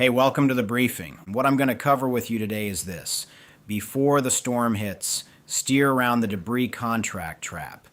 Hey, welcome to the briefing. What I'm going to cover with you today is this. Before the storm hits, steer around the debris contract trap.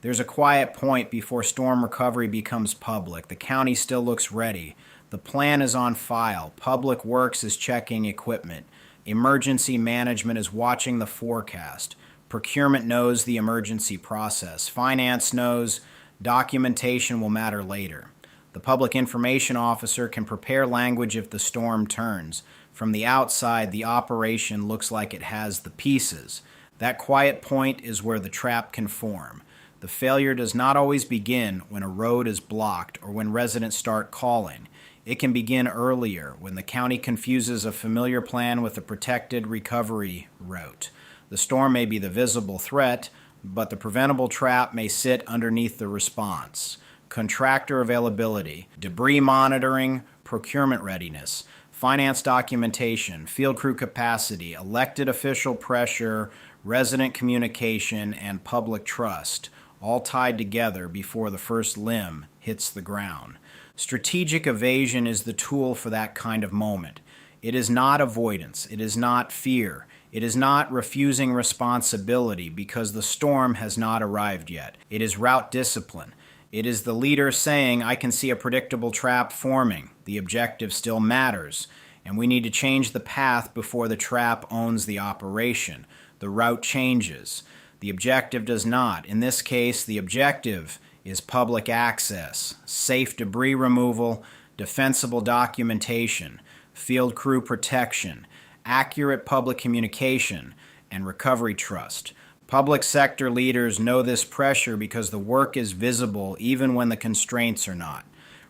There's a quiet point before storm recovery becomes public. The county still looks ready. The plan is on file. Public Works is checking equipment. Emergency management is watching the forecast. Procurement knows the emergency process. Finance knows documentation will matter later. The public information officer can prepare language if the storm turns. From the outside, the operation looks like it has the pieces. That quiet point is where the trap can form. The failure does not always begin when a road is blocked or when residents start calling. It can begin earlier when the county confuses a familiar plan with a protected recovery route. The storm may be the visible threat, but the preventable trap may sit underneath the response. Contractor availability, debris monitoring, procurement readiness, finance documentation, field crew capacity, elected official pressure, resident communication, and public trust, all tied together before the first limb hits the ground. Strategic evasion is the tool for that kind of moment. It is not avoidance. It is not fear. It is not refusing responsibility because the storm has not arrived yet. It is route discipline. It is the leader saying, I can see a predictable trap forming. The objective still matters, and we need to change the path before the trap owns the operation. The route changes. The objective does not. In this case, the objective is public access, safe debris removal, defensible documentation, field crew protection, accurate public communication, and recovery trust. Public sector leaders know this pressure because the work is visible even when the constraints are not.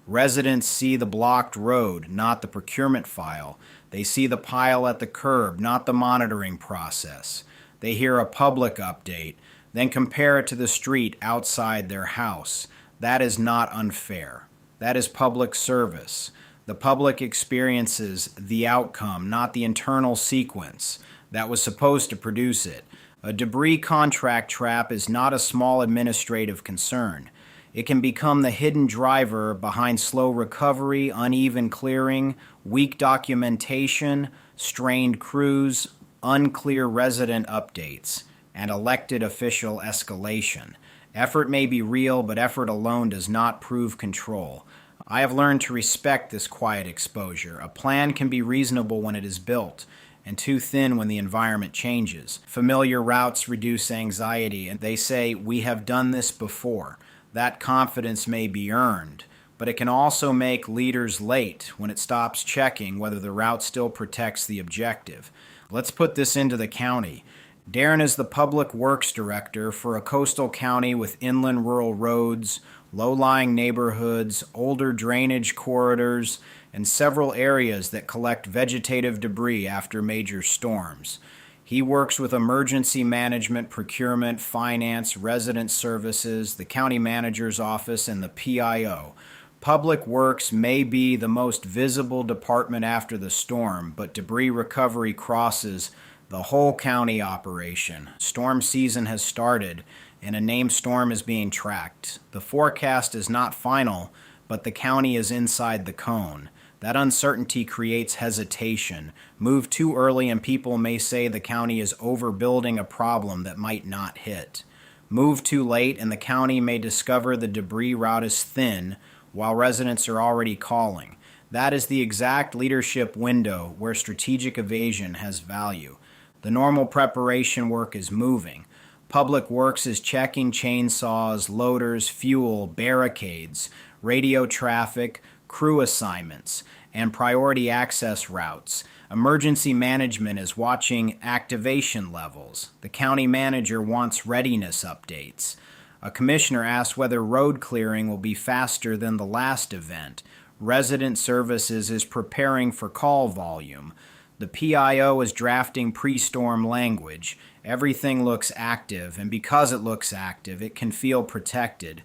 Residents see the blocked road, not the procurement file. They see the pile at the curb, not the monitoring process. They hear a public update, then compare it to the street outside their house. That is not unfair. That is public service. The public experiences the outcome, not the internal sequence that was supposed to produce it. A debris contract trap is not a small administrative concern. It can become the hidden driver behind slow recovery, uneven clearing, weak documentation, strained crews, unclear resident updates, and elected official escalation. Effort may be real, but effort alone does not prove control. I have learned to respect this quiet exposure. A plan can be reasonable when it is built, and too thin when the environment changes. Familiar routes reduce anxiety, and they say, we have done this before. That confidence may be earned, but it can also make leaders late when it stops checking whether the route still protects the objective. Let's put this into the county. Darren is the Public Works Director for a coastal county with inland rural roads, low-lying neighborhoods, older drainage corridors, and several areas that collect vegetative debris after major storms. He works with emergency management, procurement, finance, resident services, the county manager's office, and the PIO. Public Works may be the most visible department after the storm, but debris recovery crosses the whole county operation. Storm season has started, and a named storm is being tracked. The forecast is not final, but the county is inside the cone. That uncertainty creates hesitation. Move too early and people may say the county is overbuilding a problem that might not hit. Move too late and the county may discover the debris route is thin while residents are already calling. That is the exact leadership window where strategic evasion has value. The normal preparation work is moving. Public Works is checking chainsaws, loaders, fuel, barricades, radio traffic, crew assignments, and priority access routes. Emergency management is watching activation levels. The county manager wants readiness updates. A commissioner asks whether road clearing will be faster than the last event. Resident Services is preparing for call volume. The PIO is drafting pre-storm language. Everything looks active, and because it looks active, it can feel protected.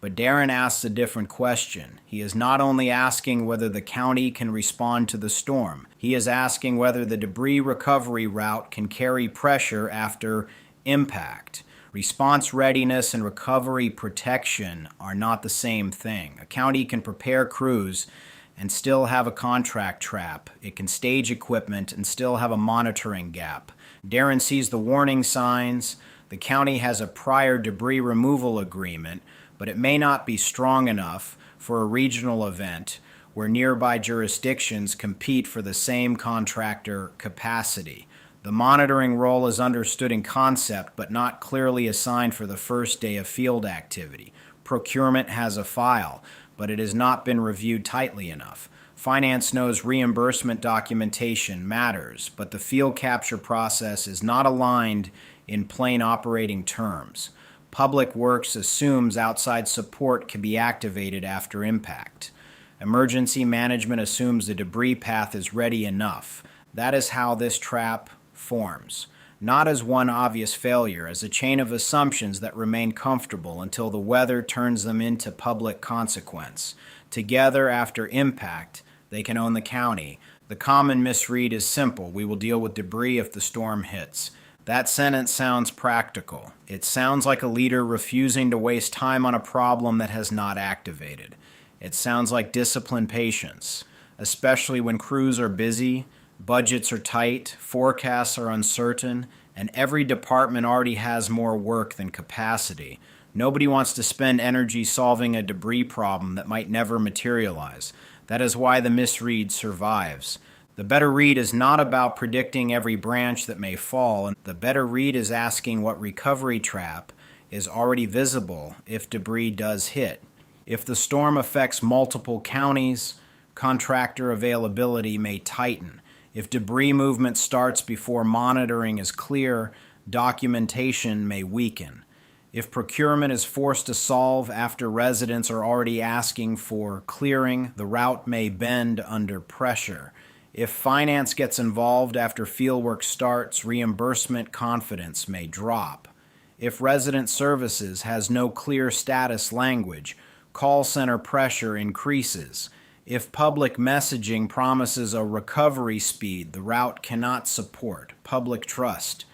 But Darren asks a different question. He is not only asking whether the county can respond to the storm. He is asking whether the debris recovery route can carry pressure after impact. Response readiness and recovery protection are not the same thing. A county can prepare crews and still have a contract trap. It can stage equipment and still have a monitoring gap. Darren sees the warning signs. The county has a prior debris removal agreement, but it may not be strong enough for a regional event where nearby jurisdictions compete for the same contractor capacity. The monitoring role is understood in concept, but not clearly assigned for the first day of field activity. Procurement has a file, but it has not been reviewed tightly enough. Finance knows reimbursement documentation matters, but the field capture process is not aligned in plain operating terms. Public Works assumes outside support can be activated after impact. Emergency management assumes the debris path is ready enough. That is how this trap forms. Not as one obvious failure, as a chain of assumptions that remain comfortable until the weather turns them into public consequence. Together, after impact, they can own the county. The common misread is simple: we will deal with debris if the storm hits. That sentence sounds practical. It sounds like a leader refusing to waste time on a problem that has not activated. It sounds like disciplined patience, especially when crews are busy, budgets are tight, forecasts are uncertain, and every department already has more work than capacity. Nobody wants to spend energy solving a debris problem that might never materialize. That is why the misread survives. The better read is not about predicting every branch that may fall, and the better read is asking what recovery trap is already visible if debris does hit. If the storm affects multiple counties, contractor availability may tighten. If debris movement starts before monitoring is clear, documentation may weaken. If procurement is forced to solve after residents are already asking for clearing, the route may bend under pressure. If finance gets involved after fieldwork starts, reimbursement confidence may drop. If resident services has no clear status language, call center pressure increases. If public messaging promises a recovery speed the route cannot support, public trust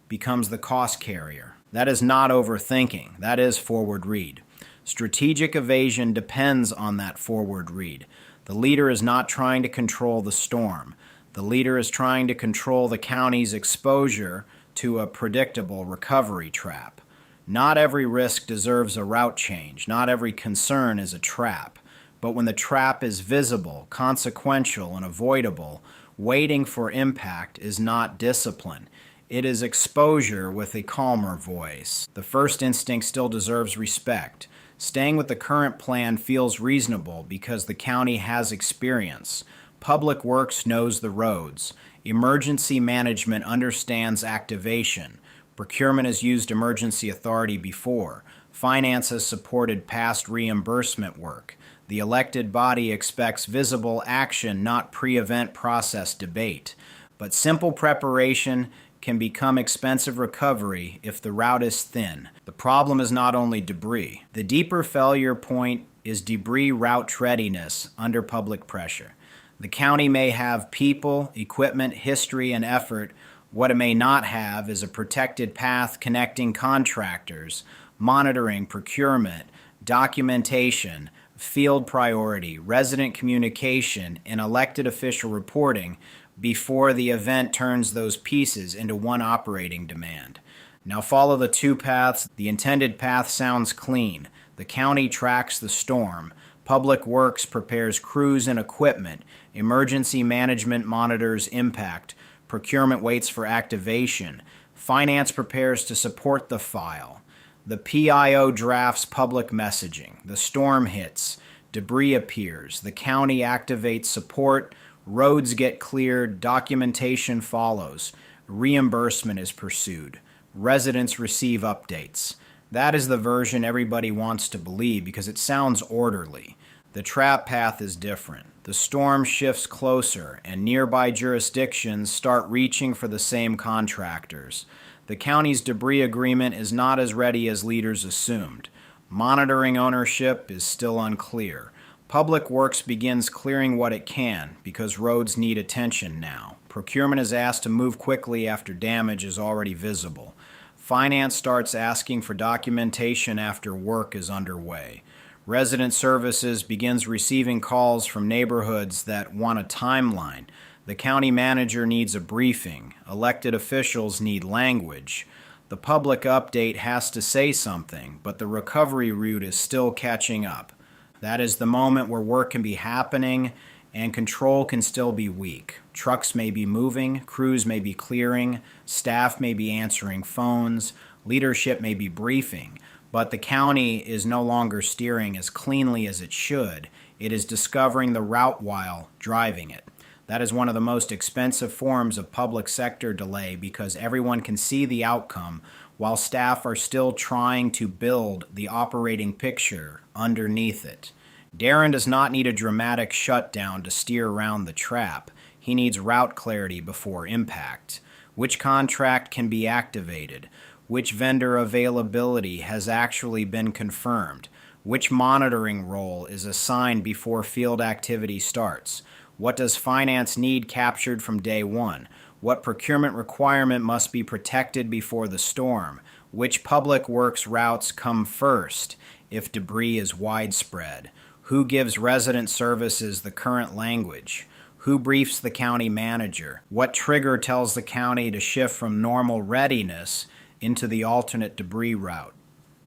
becomes the cost carrier. That is not overthinking. That is forward read. Strategic evasion depends on that forward read. The leader is not trying to control the storm. The leader is trying to control the county's exposure to a predictable recovery trap. Not every risk deserves a route change. Not every concern is a trap. But when the trap is visible, consequential, and avoidable, waiting for impact is not discipline. It is exposure with a calmer voice. The first instinct still deserves respect. Staying with the current plan feels reasonable because the county has experience. Public Works knows the roads. Emergency management understands activation. Procurement has used emergency authority before. Finance has supported past reimbursement work. The elected body expects visible action, not pre-event process debate. But simple preparation can become expensive recovery if the route is thin. The problem is not only debris. The deeper failure point is debris route readiness under public pressure. The county may have people, equipment, history, and effort. What it may not have is a protected path connecting contractors, monitoring, procurement, documentation, field priority, resident communication, and elected official reporting before the event turns those pieces into one operating demand. Now follow the two paths. The intended path sounds clean. The county tracks the storm. Public Works prepares crews and equipment. Emergency management monitors impact. Procurement waits for activation. Finance prepares to support the file. The PIO drafts public messaging. The storm hits. Debris appears. The county activates support. Roads get cleared, documentation follows, reimbursement is pursued, residents receive updates. That is the version everybody wants to believe because it sounds orderly. The trap path is different. The storm shifts closer, and nearby jurisdictions start reaching for the same contractors. The county's debris agreement is not as ready as leaders assumed. Monitoring ownership is still unclear. Public Works begins clearing what it can because roads need attention now. Procurement is asked to move quickly after damage is already visible. Finance starts asking for documentation after work is underway. Resident Services begins receiving calls from neighborhoods that want a timeline. The county manager needs a briefing. Elected officials need language. The public update has to say something, but the recovery route is still catching up. That is the moment where work can be happening and control can still be weak. Trucks may be moving, crews may be clearing, staff may be answering phones, leadership may be briefing, but the county is no longer steering as cleanly as it should. It is discovering the route while driving it. That is one of the most expensive forms of public sector delay because everyone can see the outcome while staff are still trying to build the operating picture underneath it. Darren does not need a dramatic shutdown to steer around the trap. He needs route clarity before impact. Which contract can be activated? Which vendor availability has actually been confirmed? Which monitoring role is assigned before field activity starts? What does finance need captured from day one? What procurement requirement must be protected before the storm? Which public works routes come first if debris is widespread? Who gives resident services the current language? Who briefs the county manager? What trigger tells the county to shift from normal readiness into the alternate debris route?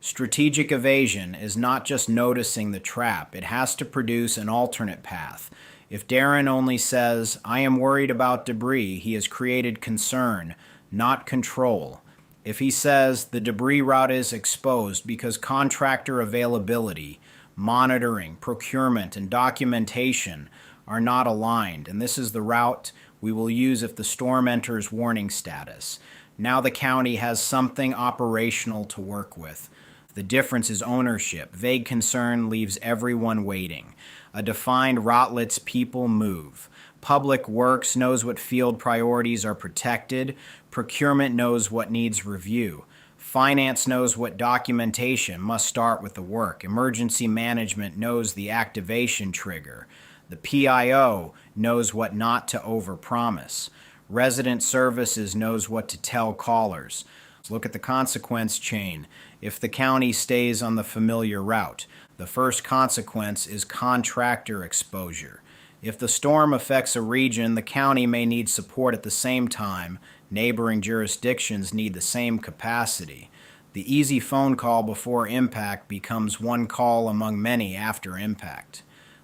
Strategic evasion is not just noticing the trap. It has to produce an alternate path. If Darren only says, "I am worried about debris," he has created concern, not control. If he says the debris route is exposed because contractor availability, monitoring, procurement, and documentation are not aligned, and this is the route we will use if the storm enters warning status. Now the county has something operational to work with. The difference is ownership. Vague concern leaves everyone waiting. A defined route lets people move. Public Works knows what field priorities are protected. Procurement knows what needs review. Finance knows what documentation must start with the work. Emergency management knows the activation trigger. The PIO knows what not to overpromise. Resident Services knows what to tell callers. Look at the consequence chain. If the county stays on the familiar route, the first consequence is contractor exposure. If the storm affects a region, the county may need support at the same time. Neighboring jurisdictions need the same capacity. The easy phone call before impact becomes one call among many after impact.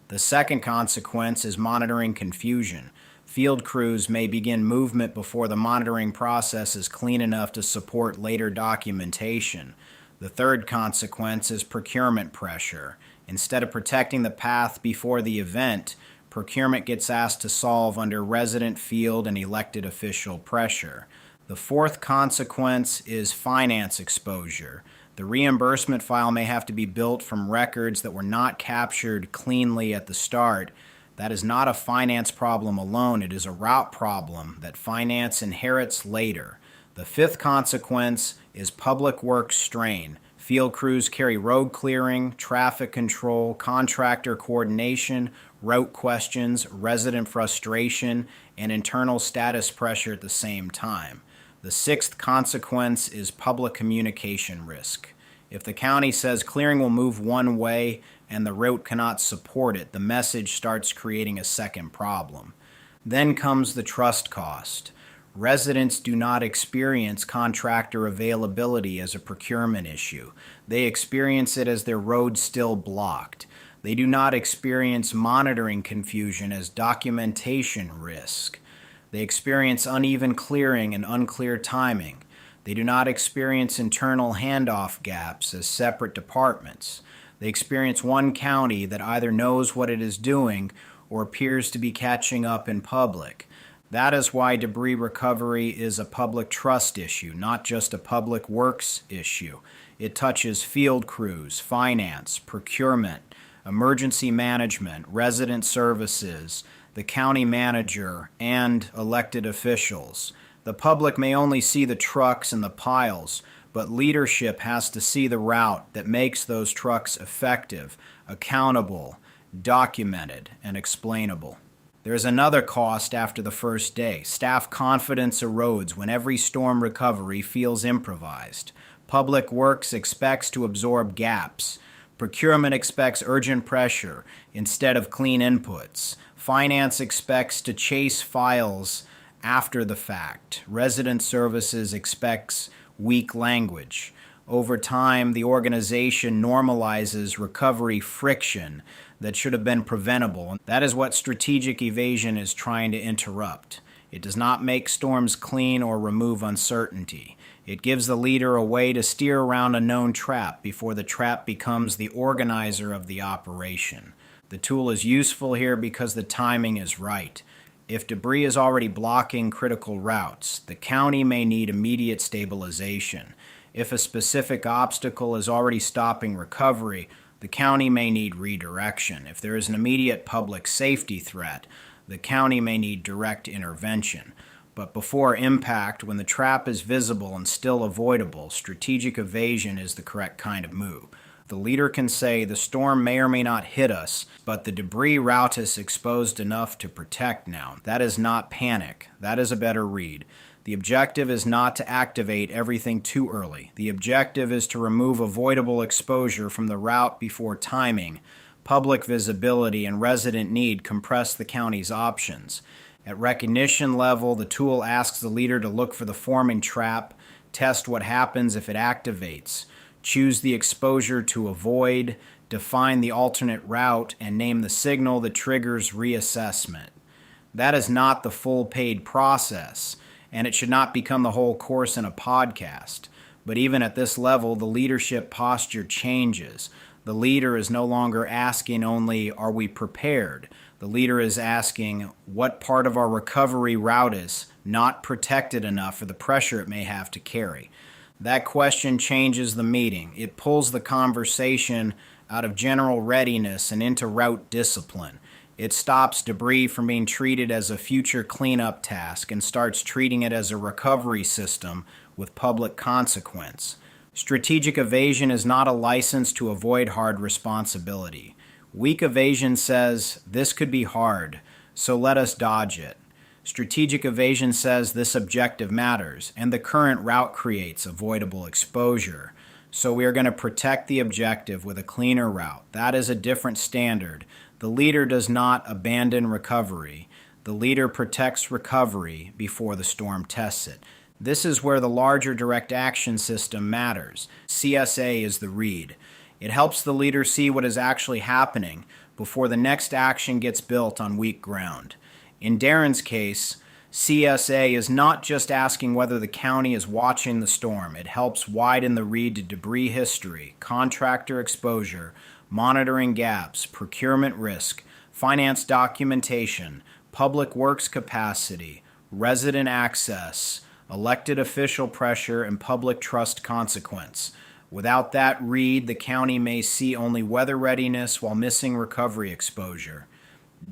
The second consequence is monitoring confusion. Field crews may begin movement before the monitoring process is clean enough to support later documentation. The third consequence is procurement pressure. Instead of protecting the path before the event, procurement gets asked to solve under resident, field, and elected official pressure. The fourth consequence is finance exposure. The reimbursement file may have to be built from records that were not captured cleanly at the start. That is not a finance problem alone. It is a route problem that finance inherits later. The fifth consequence is public works strain. Field crews carry road clearing, traffic control, contractor coordination, route questions, resident frustration, and internal status pressure at the same time. The sixth consequence is public communication risk. If the county says clearing will move one way and the route cannot support it, the message starts creating a second problem. Then comes the trust cost. Residents do not experience contractor availability as a procurement issue. They experience it as their road still blocked. They do not experience monitoring confusion as documentation risk. They experience uneven clearing and unclear timing. They do not experience internal handoff gaps as separate departments. They experience one county that either knows what it is doing or appears to be catching up in public. That is why debris recovery is a public trust issue, not just a public works issue. It touches field crews, finance, procurement, emergency management, resident services, the county manager, and elected officials. The public may only see the trucks and the piles, but leadership has to see the route that makes those trucks effective, accountable, documented, and explainable. There is another cost after the first day. Staff confidence erodes when every storm recovery feels improvised. Public Works expects to absorb gaps. Procurement expects urgent pressure instead of clean inputs. Finance expects to chase files after the fact. Resident services expects weak language. Over time, the organization normalizes recovery friction that should have been preventable. That is what strategic evasion is trying to interrupt. It does not make storms clean or remove uncertainty. It gives the leader a way to steer around a known trap before the trap becomes the organizer of the operation. The tool is useful here because the timing is right. If debris is already blocking critical routes, the county may need immediate stabilization. If a specific obstacle is already stopping recovery, the county may need redirection. If there is an immediate public safety threat, the county may need direct intervention. But before impact, when the trap is visible and still avoidable, strategic evasion is the correct kind of move. The leader can say the storm may or may not hit us, but the debris route is exposed enough to protect now. That is not panic. That is a better read. The objective is not to activate everything too early. The objective is to remove avoidable exposure from the route before timing, public visibility, and resident need compress the county's options. At recognition level, the tool asks the leader to look for the forming trap, test what happens if it activates, choose the exposure to avoid, define the alternate route, and name the signal that triggers reassessment. That is not the full paid process, and it should not become the whole course in a podcast. But even at this level, the leadership posture changes. The leader is no longer asking only, are we prepared? The leader is asking, what part of our recovery route is not protected enough for the pressure it may have to carry? That question changes the meeting. It pulls the conversation out of general readiness and into route discipline. It stops debris from being treated as a future cleanup task and starts treating it as a recovery system with public consequence. Strategic evasion is not a license to avoid hard responsibility. Weak evasion says, this could be hard, so let us dodge it. Strategic evasion says this objective matters, and the current route creates avoidable exposure. So we are going to protect the objective with a cleaner route. That is a different standard. The leader does not abandon recovery. The leader protects recovery before the storm tests it. This is where the larger direct action system matters. CSA is the read. It helps the leader see what is actually happening before the next action gets built on weak ground. In Darren's case, CSA is not just asking whether the county is watching the storm. It helps widen the read to debris history, contractor exposure, monitoring gaps, procurement risk, finance documentation, public works capacity, resident access, elected official pressure, and public trust consequence. Without that read, the county may see only weather readiness while missing recovery exposure.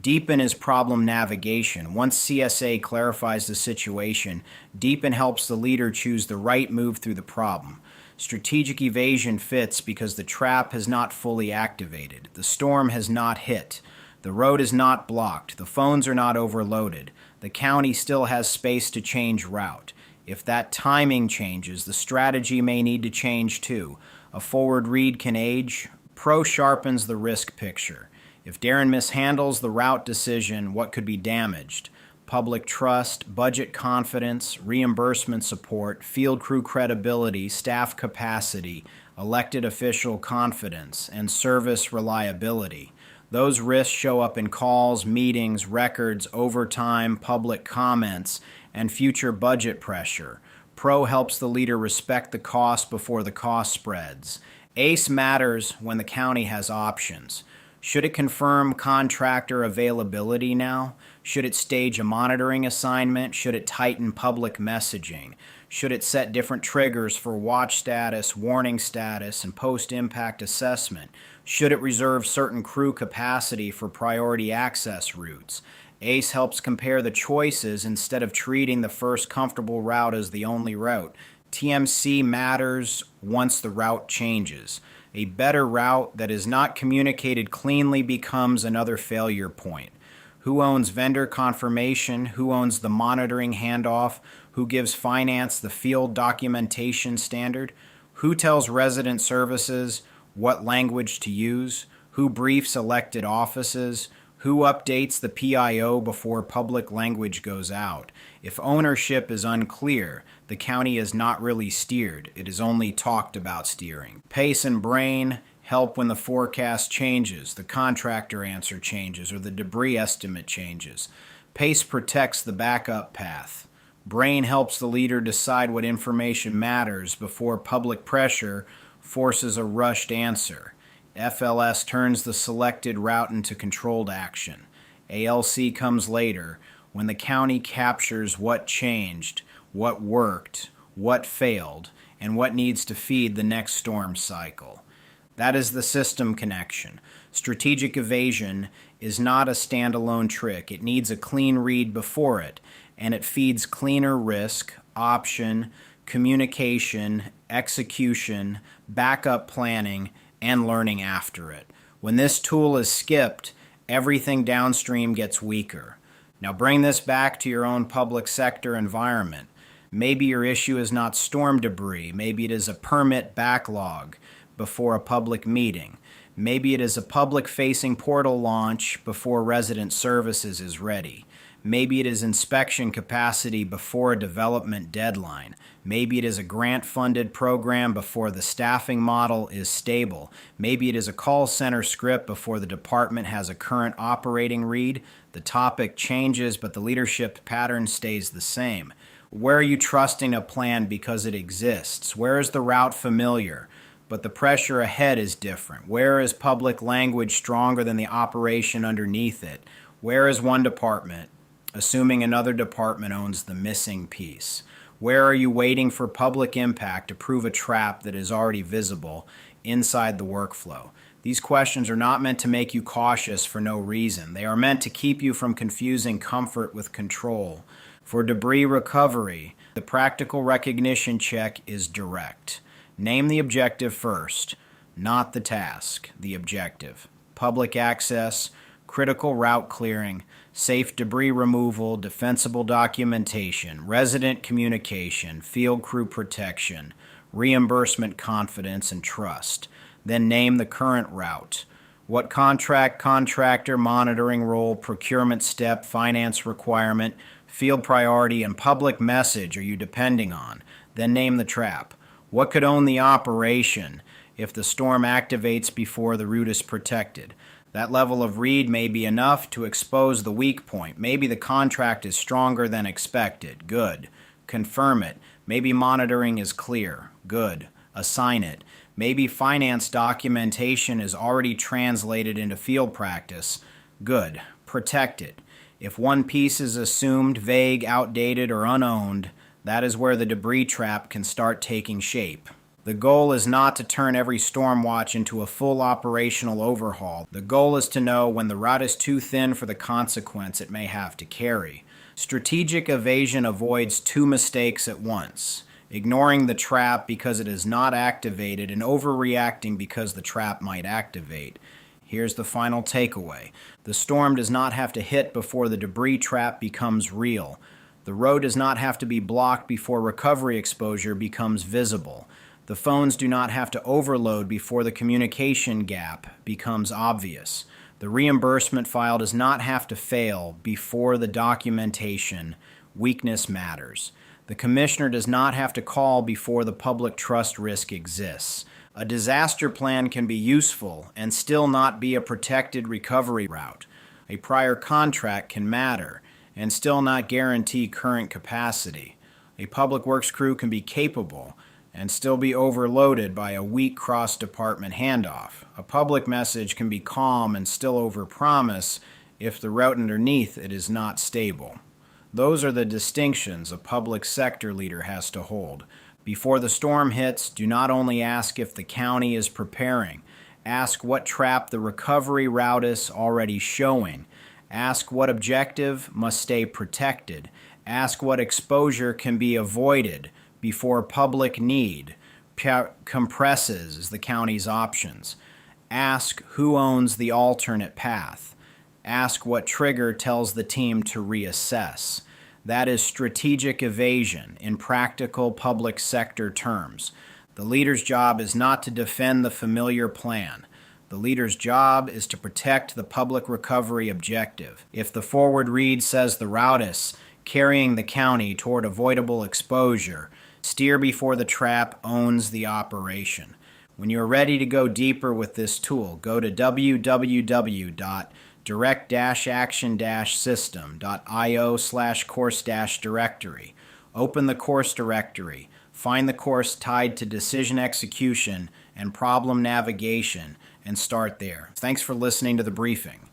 Deepen is problem navigation. Once CSA clarifies the situation, Deepen helps the leader choose the right move through the problem. Strategic evasion fits because the trap has not fully activated. The storm has not hit. The road is not blocked. The phones are not overloaded. The county still has space to change route. If that timing changes, the strategy may need to change too. A forward read can age. Pro sharpens the risk picture. If Darren mishandles the route decision, what could be damaged? Public trust, budget confidence, reimbursement support, field crew credibility, staff capacity, elected official confidence, and service reliability. Those risks show up in calls, meetings, records, overtime, public comments, and future budget pressure. Pro helps the leader respect the cost before the cost spreads. ACE matters when the county has options. Should it confirm contractor availability now? Should it stage a monitoring assignment? Should it tighten public messaging? Should it set different triggers for watch status, warning status, and post-impact assessment? Should it reserve certain crew capacity for priority access routes? ACE helps compare the choices instead of treating the first comfortable route as the only route. TMC matters once the route changes. A better route that is not communicated cleanly becomes another failure point. Who owns vendor confirmation? Who owns the monitoring handoff? Who gives finance the field documentation standard? Who tells resident services what language to use, who briefs elected offices, who updates the PIO before public language goes out. If ownership is unclear, the county is not really steered. It is only talked about steering. Pace and brain help when the forecast changes, the contractor answer changes, or the debris estimate changes. Pace protects the backup path. Brain helps the leader decide what information matters before public pressure forces a rushed answer. FLS turns the selected route into controlled action. ALC comes later, when the county captures what changed, what worked, what failed, and what needs to feed the next storm cycle. That is the system connection. Strategic evasion is not a standalone trick. It needs a clean read before it, and it feeds cleaner risk, option, communication, execution, backup planning, and learning after it. When this tool is skipped, everything downstream gets weaker. Now bring this back to your own public sector environment. Maybe your issue is not storm debris. Maybe it is a permit backlog before a public meeting. Maybe it is a public-facing portal launch before resident services is ready. Maybe it is inspection capacity before a development deadline. Maybe it is a grant-funded program before the staffing model is stable. Maybe it is a call center script before the department has a current operating read. The topic changes, but the leadership pattern stays the same. Where are you trusting a plan because it exists? Where is the route familiar, but the pressure ahead is different? Where is public language stronger than the operation underneath it? Where is one department assuming another department owns the missing piece? Where are you waiting for public impact to prove a trap that is already visible inside the workflow? These questions are not meant to make you cautious for no reason. They are meant to keep you from confusing comfort with control. For debris recovery, the practical recognition check is direct. Name the objective first, not the task, the objective. Public access, critical route clearing, safe debris removal, defensible documentation, resident communication, field crew protection, reimbursement confidence, and trust. Then name the current route. What contractor, monitoring role, procurement step, finance requirement, field priority, and public message are you depending on? Then name the trap. What could own the operation if the storm activates before the route is protected? That level of read may be enough to expose the weak point. Maybe the contract is stronger than expected. Good. Confirm it. Maybe monitoring is clear. Good. Assign it. Maybe finance documentation is already translated into field practice. Good. Protect it. If one piece is assumed, vague, outdated, or unowned, that is where the debris trap can start taking shape. The goal is not to turn every storm watch into a full operational overhaul. The goal is to know when the route is too thin for the consequence it may have to carry. Strategic evasion avoids two mistakes at once: ignoring the trap because it is not activated and overreacting because the trap might activate. Here's the final takeaway. The storm does not have to hit before the debris trap becomes real. The road does not have to be blocked before recovery exposure becomes visible. The phones do not have to overload before the communication gap becomes obvious. The reimbursement file does not have to fail before the documentation weakness matters. The commissioner does not have to call before the public trust risk exists. A disaster plan can be useful and still not be a protected recovery route. A prior contract can matter and still not guarantee current capacity. A public works crew can be capable and still be overloaded by a weak cross-department handoff. A public message can be calm and still overpromise if the route underneath it is not stable. Those are the distinctions a public sector leader has to hold. Before the storm hits, do not only ask if the county is preparing. Ask what trap the recovery route is already showing. Ask what objective must stay protected. Ask what exposure can be avoided before public need compresses the county's options. Ask who owns the alternate path. Ask what trigger tells the team to reassess. That is strategic evasion in practical public sector terms. The leader's job is not to defend the familiar plan. The leader's job is to protect the public recovery objective. If the forward read says the route is carrying the county toward avoidable exposure, steer before the trap owns the operation. When you're ready to go deeper with this tool, go to www.direct-action-system.io/course-directory. Open the course directory. Find the course tied to decision execution and problem navigation and start there. Thanks for listening to the briefing.